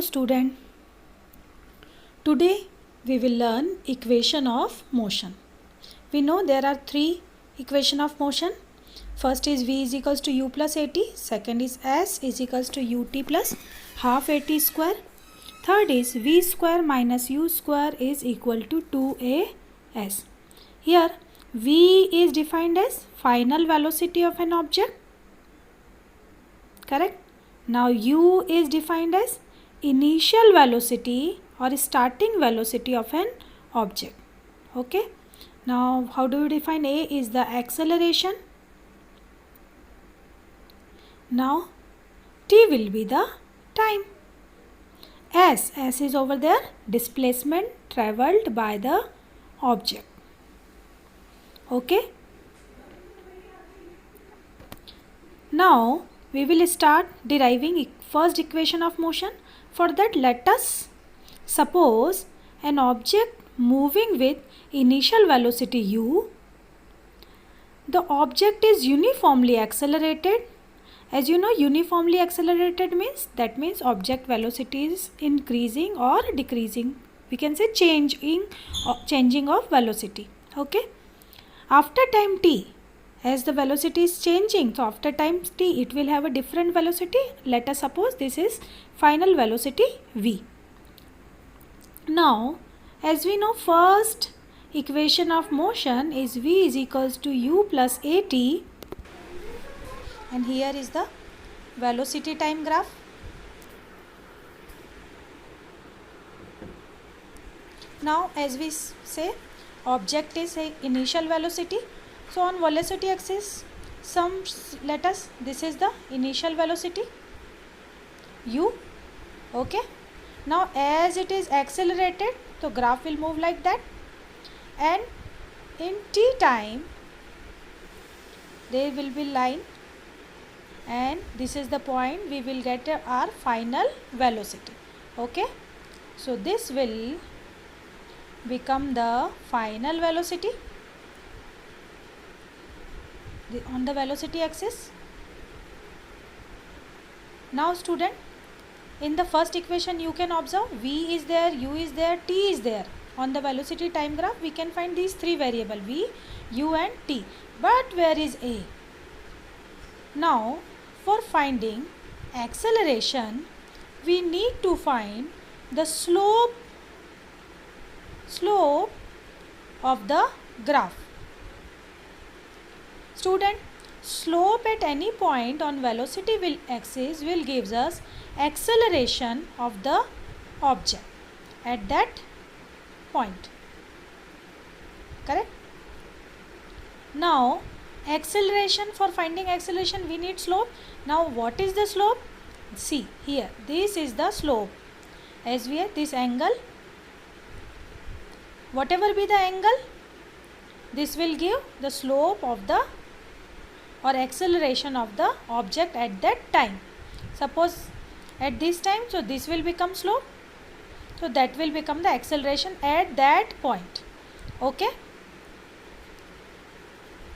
student, today we will learn equation of motion. We know there are three equation of motion. First is v is equals to u plus at. Second is s is equals to ut plus half at square. Third is v square minus u square is equal to 2as. Here v is defined as final velocity of an object. Correct? Now u is defined as initial velocity or starting velocity of an object. Okay? Now how do we define? A is the acceleration. Now t will be the time. S is over there, displacement travelled by the object. Okay? Now we will start deriving first equation of motion. For that, let us suppose an object moving with initial velocity u. The object is uniformly accelerated. As you know, uniformly accelerated means object velocity is increasing or decreasing. We can say changing of velocity. Okay. After time t, as the velocity is changing, so after time t it will have a different velocity. Let us suppose this is final velocity v. Now as we know, first equation of motion is v is equals to u plus at, and here is the velocity time graph. Now as we say, object is a initial velocity. So on velocity axis, this is the initial velocity u. Okay. Now as it is accelerated, so graph will move like that, and in t time there will be line, and this is the point we will get our final velocity. Okay. So this will become the final velocity on the velocity axis. Now student, in the first equation you can observe v is there, u is there, t is there. On the velocity time graph we can find these three variables v, u and t. But where is a? Now for finding acceleration we need to find the slope of the graph. Student, slope at any point on velocity axis will gives us acceleration of the object at that point. Correct? Now acceleration, for finding acceleration we need slope. Now what is the slope? See here, this is the slope. As we have this angle, whatever be the angle, this will give the slope of the or acceleration of the object at that time. Suppose at this time, so this will become slope, so that will become the acceleration at that point. Okay.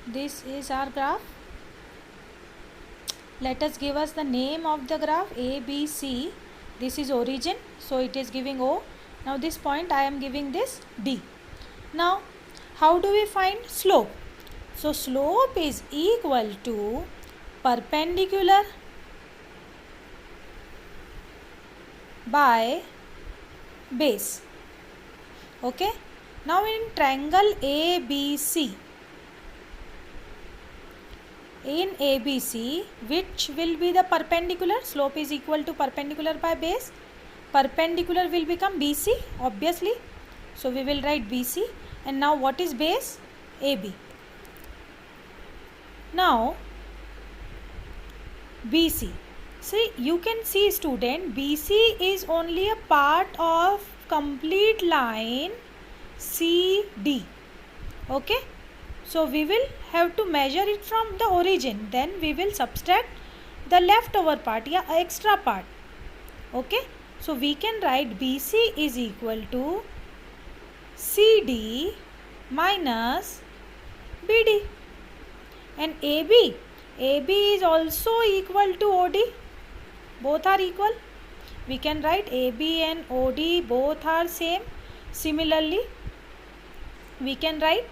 This is our graph. Let us give us the name of the graph A, B, C. This is origin, so it is giving O. Now this point I am giving this D. Now how do we find slope? So slope is equal to perpendicular by base. Okay. Now in triangle ABC, in ABC, which will be the perpendicular? Slope is equal to perpendicular by base. Perpendicular will become BC, obviously. So we will write BC. And now what is base? AB. Now BC. See, you can see student, BC is only a part of complete line CD. Okay. So we will have to measure it from the origin. Then we will subtract the leftover part, extra part. Okay. So we can write BC is equal to CD minus BD. And AB is also equal to OD. Both are equal. we can write AB and OD both are same. Similarly, we can write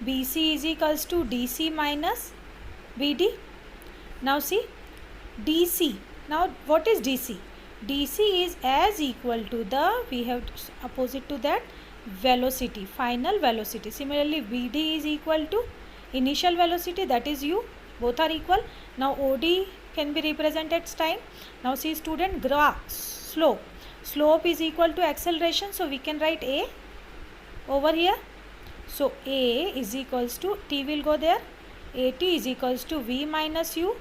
BC is equals to DC minus BD. Now see, DC. Now what is DC? DC is as equal to the, we have opposite to that, velocity, final velocity. Similarly, BD is equal to initial velocity, that is u. Both are equal. Now OD can be represented as time. Now see student, graph, slope. Slope is equal to acceleration, so we can write A over here. So A is equals to, T will go there, AT is equals to V minus U,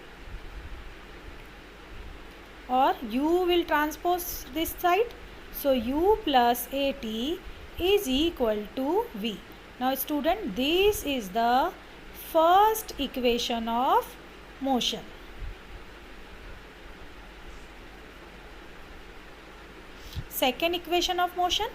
or U will transpose this side. So U plus AT is equal to V. Now student, this is the first equation of motion. Second equation of motion.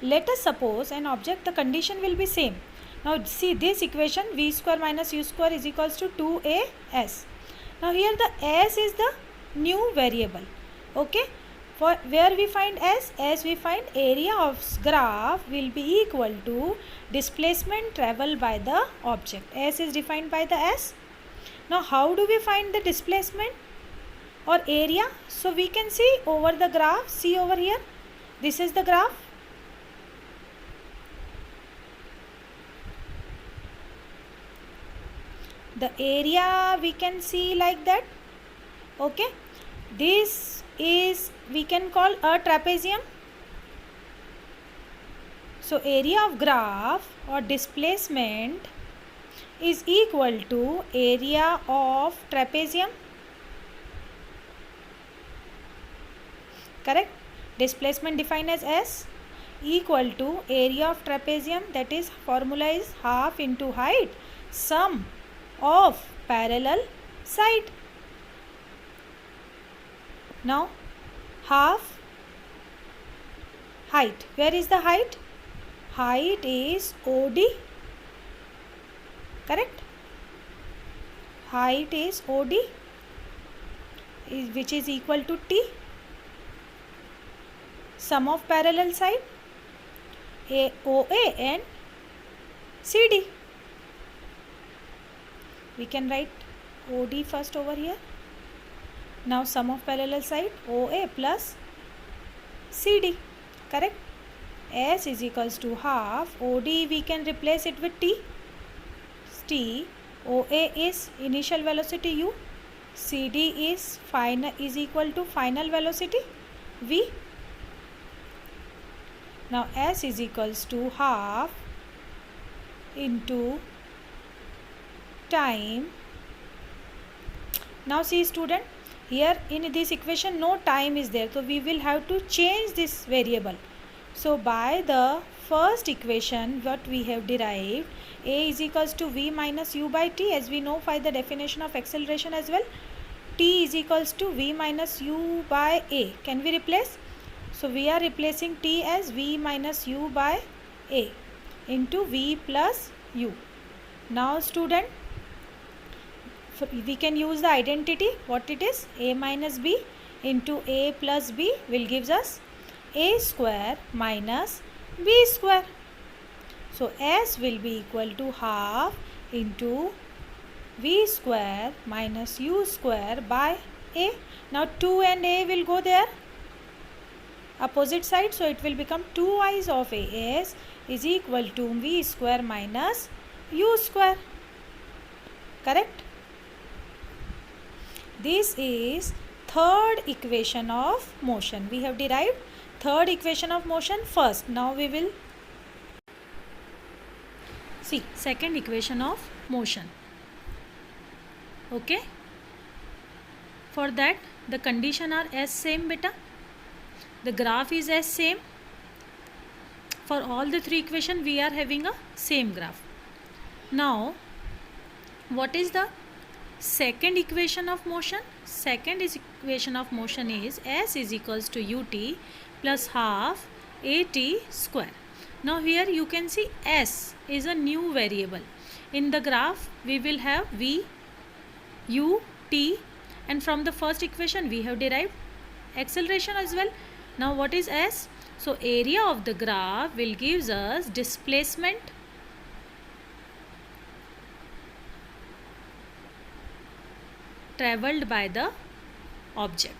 Let us suppose an object, the condition will be same. Now see this equation, V square minus U square is equals to 2AS. Now here the S is the new variable. Okay. For where we find S? As we find area of graph will be equal to displacement traveled by the object. S is defined by the S. Now how do we find the displacement or area? So we can see over the graph, see over here, this is the graph. The area we can see like that. Okay, this is, we can call a trapezium. So area of graph or displacement is equal to area of trapezium. Correct? Displacement defined as S equal to area of trapezium, that is formula is half into height sum of parallel side. Now half height, where is the height? Height is OD. Correct? Height is OD, which is equal to T. Sum of parallel side OA and CD. We can write OD first over here. Now sum of parallel side OA plus CD. Correct? S is equals to half OD, we can replace it with T. T. OA is initial velocity U. CD is equal to final velocity V. Now S is equals to half into time. Now see student, here in this equation no time is there, so we will have to change this variable. So by the first equation what we have derived, A is equals to V minus U by T, as we know by the definition of acceleration as well. T is equals to V minus U by A. Can we replace? So we are replacing T as V minus U by A into V plus U. Now student, we can use the identity. What it is? A minus B into A plus B will gives us A square minus B square. So S will be equal to half into V square minus U square by A. Now 2 and A will go there opposite side, so it will become 2i's of AS is equal to V square minus U square. Correct? This is third equation of motion. We have derived third equation of motion first. Now we will see second equation of motion. Okay, for that the condition are as same beta, the graph is as same. For all the three equation we are having a same graph. Now what is the second equation of motion? Second equation of motion is S is equals to ut plus half at square. Now here you can see S is a new variable. In the graph we will have V, U, T, and from the first equation we have derived acceleration as well. Now what is S? So area of the graph will gives us displacement traveled by the object.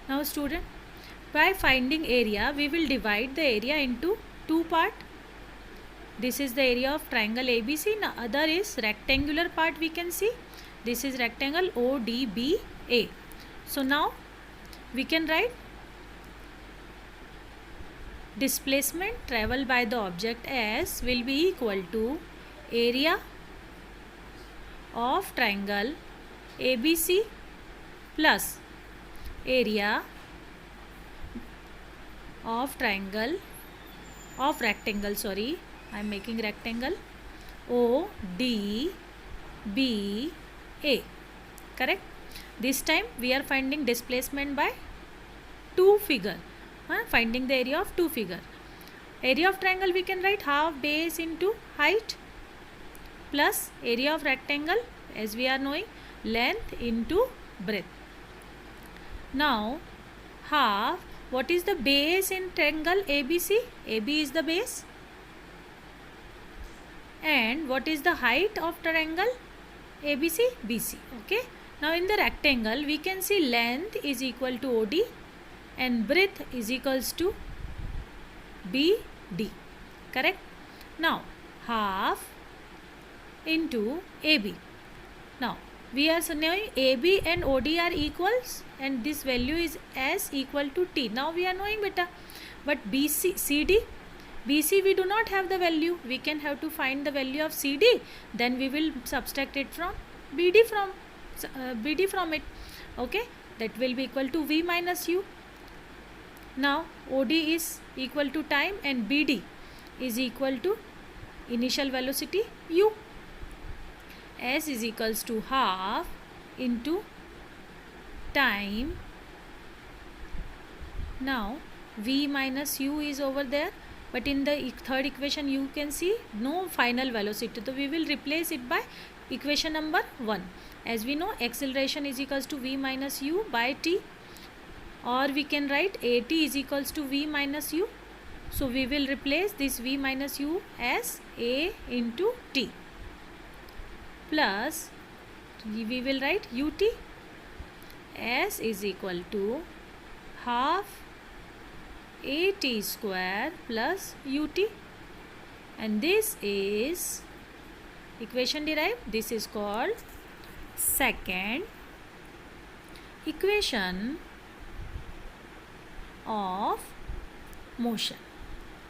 Now student, by finding area we will divide the area into two parts. This is the area of triangle ABC. Now other is rectangular part we can see. This is rectangle ODBA. So now we can write displacement traveled by the object S will be equal to area of triangle ABC plus area of rectangle, sorry, I am making rectangle ODBA. Correct? This time we are finding displacement by two figure. Finding the area of two figure. Area of triangle we can write half base into height plus area of rectangle, as we are knowing, length into breadth. Now half, what is the base in triangle ABC? AB is the base. And what is the height of triangle ABC? BC. Okay. Now in the rectangle we can see length is equal to OD and breadth is equals to BD. Correct? Now half into AB. Now we are knowing AB and OD are equals and this value is S equal to T. Now we are knowing beta. But BC, CD, BC we do not have the value. We can have to find the value of CD. Then we will subtract it from BD from it. Okay. That will be equal to V minus U. Now OD is equal to time and BD is equal to initial velocity U. S is equals to half into time. Now V minus U is over there, but in the third equation you can see no final velocity, so we will replace it by equation number 1. As we know, acceleration is equals to V minus U by T, or we can write AT is equals to V minus U. So we will replace this V minus U as A into T plus we will write UT. S is equal to half AT square plus UT, and this is equation derived. This is called second equation of motion.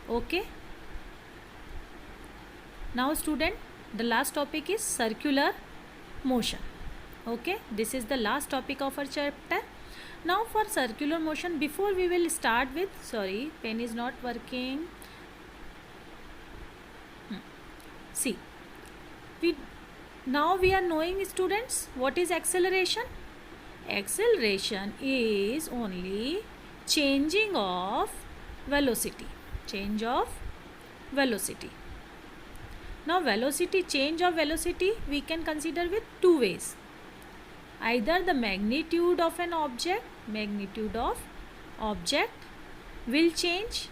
Okay. Now student, the last topic is circular motion. Okay, this is the last topic of our chapter. Now for circular motion, before we will start with, sorry, pen is not working. See, now we are knowing, students, what is acceleration. Acceleration is only changing of velocity. Change of velocity. Now velocity, change of velocity we can consider with two ways. Either the magnitude of an object will change,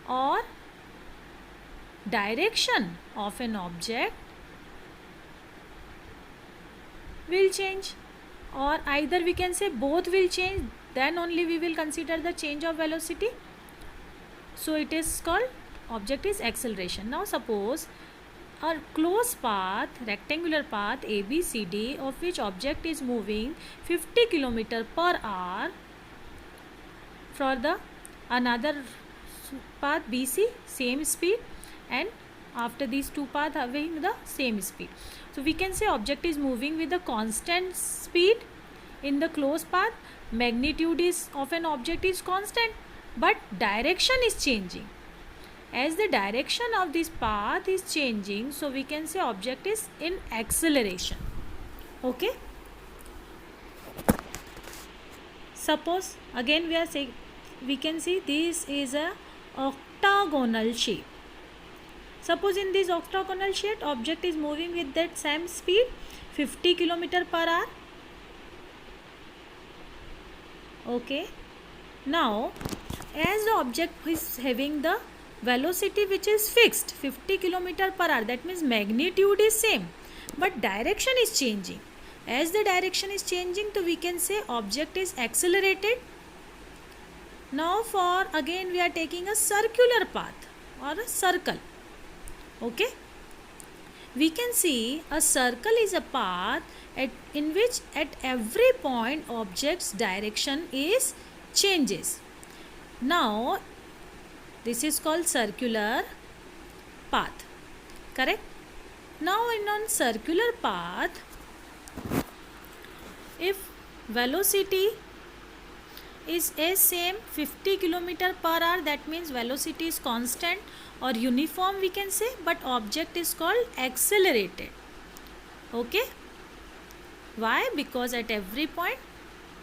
or direction of an object will change, or either we can say both will change, then only we will consider the change of velocity. So it is called, object is acceleration. Now suppose a closed path, rectangular path ABCD, of which object is moving 50 km per hour for the another path BC, same speed, and after these two paths having the same speed. So we can say object is moving with a constant speed in the closed path. Magnitude is of an object is constant, but direction is changing. As the direction of this path is changing, so we can say object is in acceleration. Okay. Suppose again we are saying, we can see this is a octagonal shape. Suppose in this octagonal shape, object is moving with that same speed, 50 km/h. Okay. Now, as the object is having the velocity which is fixed, 50 km/h, that means magnitude is same, but direction is changing. As the direction is changing, so we can say object is accelerated. Now for again we are taking a circular path or a circle. Okay. We can see a circle is a path in which at every point object's direction is changes. Now this is called circular path. Correct? Now in on circular path, if velocity is same 50 km/h, that means velocity is constant or uniform we can say, but object is called accelerated. Okay. Why? Because at every point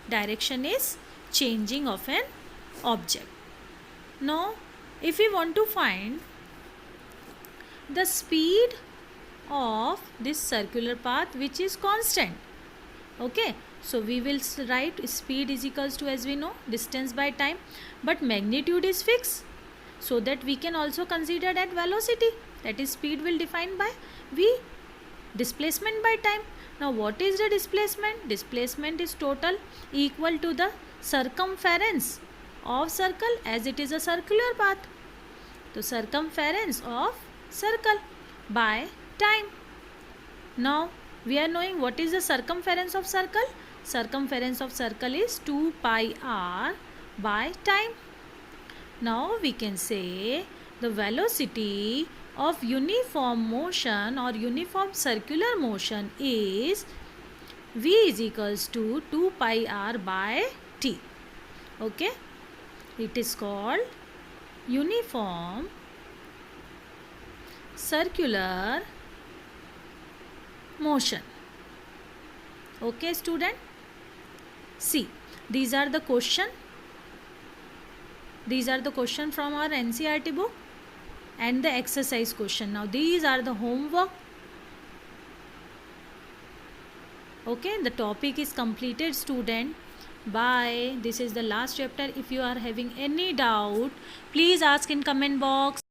direction is changing of an object. Now if we want to find the speed of this circular path which is constant, okay, so we will write speed is equals to, as we know, distance by time, but magnitude is fixed, so that we can also consider that velocity, that is speed will define by v, displacement by time. Now what is the displacement? Displacement is total equal to the circumference of circle, as it is a circular path. So circumference of circle by time. Now we are knowing what is the circumference of circle. Circumference of circle is 2 pi r by time. Now we can say the velocity of uniform motion or uniform circular motion is v is equals to 2 pi r by t. Okay, it is called uniform circular motion. Okay student, see, these are the question from our NCERT book and the exercise question. Now these are the homework. Okay, the topic is completed student. Bye. This is the last chapter. If you are having any doubt, please ask in comment box.